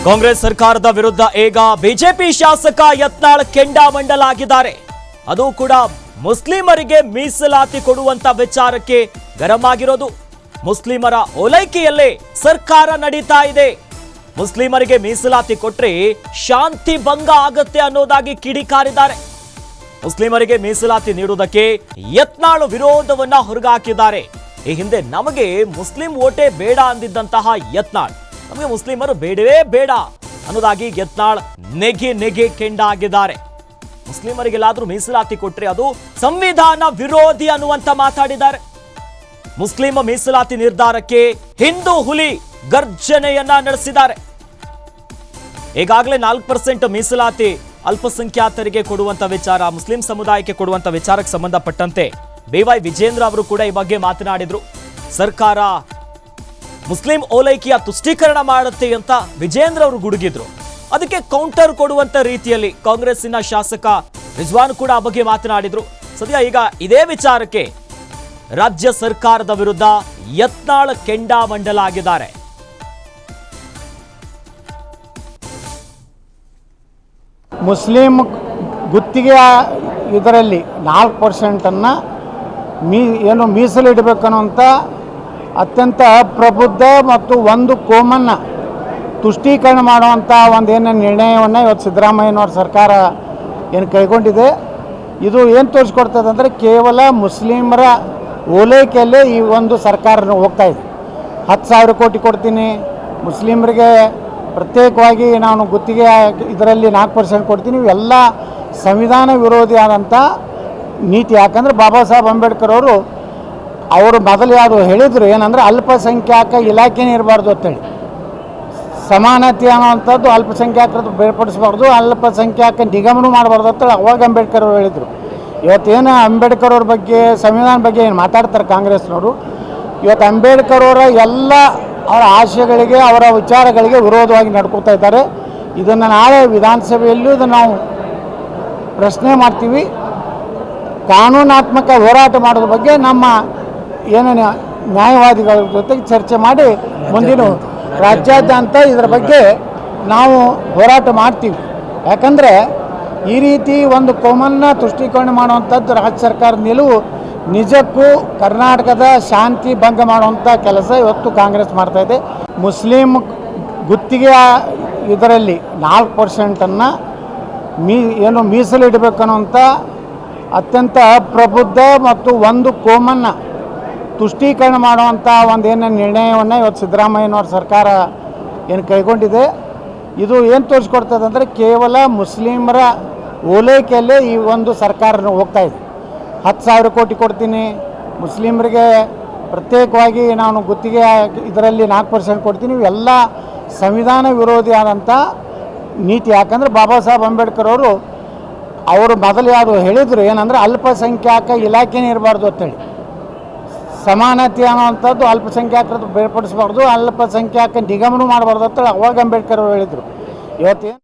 ಕಾಂಗ್ರೆಸ್ ಸರ್ಕಾರದ ವಿರುದ್ಧ ಈಗ ಬಿಜೆಪಿ ಶಾಸಕ ಯತ್ನಾಳ್ ಕೆಂಡಾಮಂಡಲಾಗಿದ್ದಾರೆ. ಅದು ಕೂಡ ಮುಸ್ಲಿಮರಿಗೆ ಮೀಸಲಾತಿ ಕೊಡುವಂತ ವಿಚಾರಕ್ಕೆ ಗರಂ ಆಗಿರೋದು. ಮುಸ್ಲಿಮರ ಓಲೈಕೆಯಲ್ಲೇ ಸರ್ಕಾರ ನಡೀತಾ ಇದೆ. ಮುಸ್ಲಿಮರಿಗೆ ಮೀಸಲಾತಿ ಕೊಟ್ರೆ ಶಾಂತಿ ಭಂಗ ಆಗತ್ತೆ ಅನ್ನೋದಾಗಿ ಕಿಡಿಕಾರಿದ್ದಾರೆ. ಮುಸ್ಲಿಮರಿಗೆ ಮೀಸಲಾತಿ ನೀಡುವುದಕ್ಕೆ ಯತ್ನಾಳ್ ವಿರೋಧವನ್ನ ಹೊರಗಾಕಿದ್ದಾರೆ. ಈ ಹಿಂದೆ ನಮಗೆ ಮುಸ್ಲಿಂ ಓಟೇ ಬೇಡ ಅಂದಿದ್ದಂತಹ ಯತ್ನಾಳ್ ನಮಗೆ ಮುಸ್ಲಿಮರು ಬೇಡವೇ ಬೇಡ ಅನ್ನೋದಾಗಿ ಯತ್ನಾಳ್ ನೆಗೆ ಕೆಂಡಾಗಿದ್ದಾರೆ. ಮುಸ್ಲಿಮರಿಗೆಲ್ಲಾದ್ರೂ ಮೀಸಲಾತಿ ಕೊಟ್ರೆ ಅದು ಸಂವಿಧಾನ ವಿರೋಧಿ ಅನ್ನುವಂತ ಮಾತಾಡಿದ್ದಾರೆ. ಮುಸ್ಲಿಮ ಮೀಸಲಾತಿ ನಿರ್ಧಾರಕ್ಕೆ ಹಿಂದೂ ಹುಲಿ ಗರ್ಜನೆಯನ್ನ ನಡೆಸಿದ್ದಾರೆ. ಈಗಾಗಲೇ 4% ಮೀಸಲಾತಿ ಅಲ್ಪಸಂಖ್ಯಾತರಿಗೆ ಕೊಡುವಂತ ವಿಚಾರ, ಮುಸ್ಲಿಂ ಸಮುದಾಯಕ್ಕೆ ಕೊಡುವಂತ ವಿಚಾರಕ್ಕೆ ಸಂಬಂಧಪಟ್ಟಂತೆ BY ವಿಜೇಂದ್ರ ಅವರು ಕೂಡ ಈ ಬಗ್ಗೆ ಮಾತನಾಡಿದ್ರು. ಸರ್ಕಾರ ಮುಸ್ಲಿಂ ಓಲೈಕೆಯ ತುಷ್ಟೀಕರಣ ಮಾಡುತ್ತೆ ಅಂತ ವಿಜೇಂದ್ರ ಅವರು ಗುಡುಗಿದ್ರು. ಅದಕ್ಕೆ ಕೌಂಟರ್ ಕೊಡುವಂತ ರೀತಿಯಲ್ಲಿ ಕಾಂಗ್ರೆಸ್ಸಿನ ಶಾಸಕ ರಿಜ್ವಾನ್ ಕೂಡ ಆ ಬಗ್ಗೆ ಮಾತನಾಡಿದ್ರು. ಸದ್ಯ ಈಗ ಇದೇ ವಿಚಾರಕ್ಕೆ ರಾಜ್ಯ ಸರ್ಕಾರದ ವಿರುದ್ಧ ಯತ್ನಾಳ್ ಕೆಂಡಾಮಂಡಲಾಗಿದ್ದಾರೆ. ಮುಸ್ಲಿಂ ಗುತ್ತಿಗೆ ಇದರಲ್ಲಿ 4% ಏನು ಮೀಸಲಿಡಬೇಕನ್ನುವಂಥ ಅತ್ಯಂತ ಪ್ರಬುದ್ಧ ಮತ್ತು ಒಂದು ಕೋಮನ್ನು ತುಷ್ಟೀಕರಣ ಮಾಡುವಂಥ ಒಂದೇನು ನಿರ್ಣಯವನ್ನು ಇವತ್ತು ಸಿದ್ದರಾಮಯ್ಯನವ್ರ ಸರ್ಕಾರ ಏನು ಕೈಗೊಂಡಿದೆ. ಇದು ಏನು ತೋರಿಸ್ಕೊಡ್ತದೆ ಅಂದರೆ ಕೇವಲ ಮುಸ್ಲಿಮರ ಓಲೈಕೆಯಲ್ಲೇ ಈ ಒಂದು ಸರ್ಕಾರ ಹೋಗ್ತಾ ಇದೆ. 10,000 ಕೋಟಿ ಕೊಡ್ತೀನಿ, ಮುಸ್ಲಿಮರಿಗೆ ಪ್ರತ್ಯೇಕವಾಗಿ ನಾನು ಗುತ್ತಿಗೆ ಇದರಲ್ಲಿ 4% ಕೊಡ್ತೀನಿ, ಇವೆಲ್ಲ ಸಂವಿಧಾನ ವಿರೋಧಿ ಆದಂಥ ನೀತಿ. ಯಾಕಂದರೆ ಬಾಬಾ ಸಾಹೇಬ್ ಅಂಬೇಡ್ಕರ್ ಅವರು ಮೊದಲು ಯಾವುದು ಹೇಳಿದರು ಏನಂದರೆ ಅಲ್ಪಸಂಖ್ಯಾತ ಇಲಾಖೆನೇ ಇರಬಾರ್ದು ಅಂತೇಳಿ. ಸಮಾನತೆ ಅನ್ನೋವಂಥದ್ದು ಅಲ್ಪಸಂಖ್ಯಾತರದ್ದು ಬೇರ್ಪಡಿಸಬಾರ್ದು, ಅಲ್ಪಸಂಖ್ಯಾತ ನಿಗಮನೂ ಮಾಡಬಾರ್ದು ಅಂತೇಳಿ ಅವಾಗ ಅಂಬೇಡ್ಕರ್ ಅವರು ಹೇಳಿದರು. ಇವತ್ತೇನು ಅಂಬೇಡ್ಕರ್ ಅವ್ರ ಬಗ್ಗೆ ಸಂವಿಧಾನ ಬಗ್ಗೆ ಏನು ಮಾತಾಡ್ತಾರೆ ಕಾಂಗ್ರೆಸ್ನವರು, ಇವತ್ತು ಅಂಬೇಡ್ಕರ್ ಅವರ ಎಲ್ಲ ಅವರ ಆಶಯಗಳಿಗೆ ಅವರ ವಿಚಾರಗಳಿಗೆ ವಿರೋಧವಾಗಿ ನಡ್ಕೋತಾ ಇದ್ದಾರೆ. ಇದನ್ನು ನಾಳೆ ವಿಧಾನಸಭೆಯಲ್ಲೂ ಇದನ್ನು ನಾವು ಪ್ರಶ್ನೆ ಮಾಡ್ತೀವಿ. ಕಾನೂನಾತ್ಮಕ ಹೋರಾಟ ಮಾಡೋದ್ರ ಬಗ್ಗೆ ನಮ್ಮ ಏನೇನು ನ್ಯಾಯವಾದಿಗಳ ಜೊತೆಗೆ ಚರ್ಚೆ ಮಾಡಿ ಮುಂದಿನ ರಾಜ್ಯಾದ್ಯಂತ ಇದರ ಬಗ್ಗೆ ನಾವು ಹೋರಾಟ ಮಾಡ್ತೀವಿ. ಯಾಕಂದರೆ ಈ ರೀತಿ ಒಂದು ಕೋಮನ್ನ ತುಷ್ಟೀಕರಣ ಮಾಡುವಂಥದ್ದು ರಾಜ್ಯ ಸರ್ಕಾರದ ನಿಲುವು ನಿಜಕ್ಕೂ ಕರ್ನಾಟಕದ ಶಾಂತಿ ಭಂಗ ಮಾಡುವಂಥ ಕೆಲಸ ಇವತ್ತು ಕಾಂಗ್ರೆಸ್ ಮಾಡ್ತಾಯಿದೆ. ಮುಸ್ಲಿಂ ಗುತ್ತಿಗೆ ಇದರಲ್ಲಿ 4% ಏನು ಮೀಸಲಿಡಬೇಕನ್ನುವಂಥ ಅತ್ಯಂತ ಪ್ರಬುದ್ಧ ಮತ್ತು ಒಂದು ಕೋಮನ್ನು ತುಷ್ಟೀಕರಣ ಮಾಡುವಂಥ ಒಂದೇನು ನಿರ್ಣಯವನ್ನು ಇವತ್ತು ಸಿದ್ದರಾಮಯ್ಯನವ್ರ ಸರ್ಕಾರ ಏನು ಕೈಗೊಂಡಿದೆ. ಇದು ಏನು ತೋರಿಸ್ಕೊಡ್ತದೆ ಅಂದರೆ ಕೇವಲ ಮುಸ್ಲಿಮರ ಓಲೈಕೆಯಲ್ಲೇ ಈ ಒಂದು ಸರ್ಕಾರ ಹೋಗ್ತಾ ಇದೆ. 10,000 ಕೋಟಿ ಕೊಡ್ತೀನಿ, ಮುಸ್ಲಿಮರಿಗೆ ಪ್ರತ್ಯೇಕವಾಗಿ ನಾನು ಗುತ್ತಿಗೆ ಇದರಲ್ಲಿ 4% ಕೊಡ್ತೀನಿ, ಇವೆಲ್ಲ ಸಂವಿಧಾನ ವಿರೋಧಿ ಆದಂಥ ನೀತಿ. ಯಾಕಂದರೆ ಬಾಬಾ ಸಾಹೇಬ್ ಅಂಬೇಡ್ಕರ್ ಅವರು ಮೊದಲು ಯಾವುದು ಹೇಳಿದರು ಏನಂದರೆ ಅಲ್ಪಸಂಖ್ಯಾತ ಇಲಾಖೆನೇ ಇರಬಾರ್ದು ಅಂತೇಳಿ. ಸಮಾನತೆ ಅನ್ನೋವಂಥದ್ದು ಅಲ್ಪಸಂಖ್ಯಾತರದ್ದು ಬೇರ್ಪಡಿಸಬಾರ್ದು, ಅಲ್ಪಸಂಖ್ಯಾತ ನಿಗಮನೂ ಮಾಡಬಾರ್ದು ಅಂತೇಳಿ ಅವಾಗ ಅಂಬೇಡ್ಕರ್ ಅವರು ಹೇಳಿದರು. ಇವತ್ತೇನು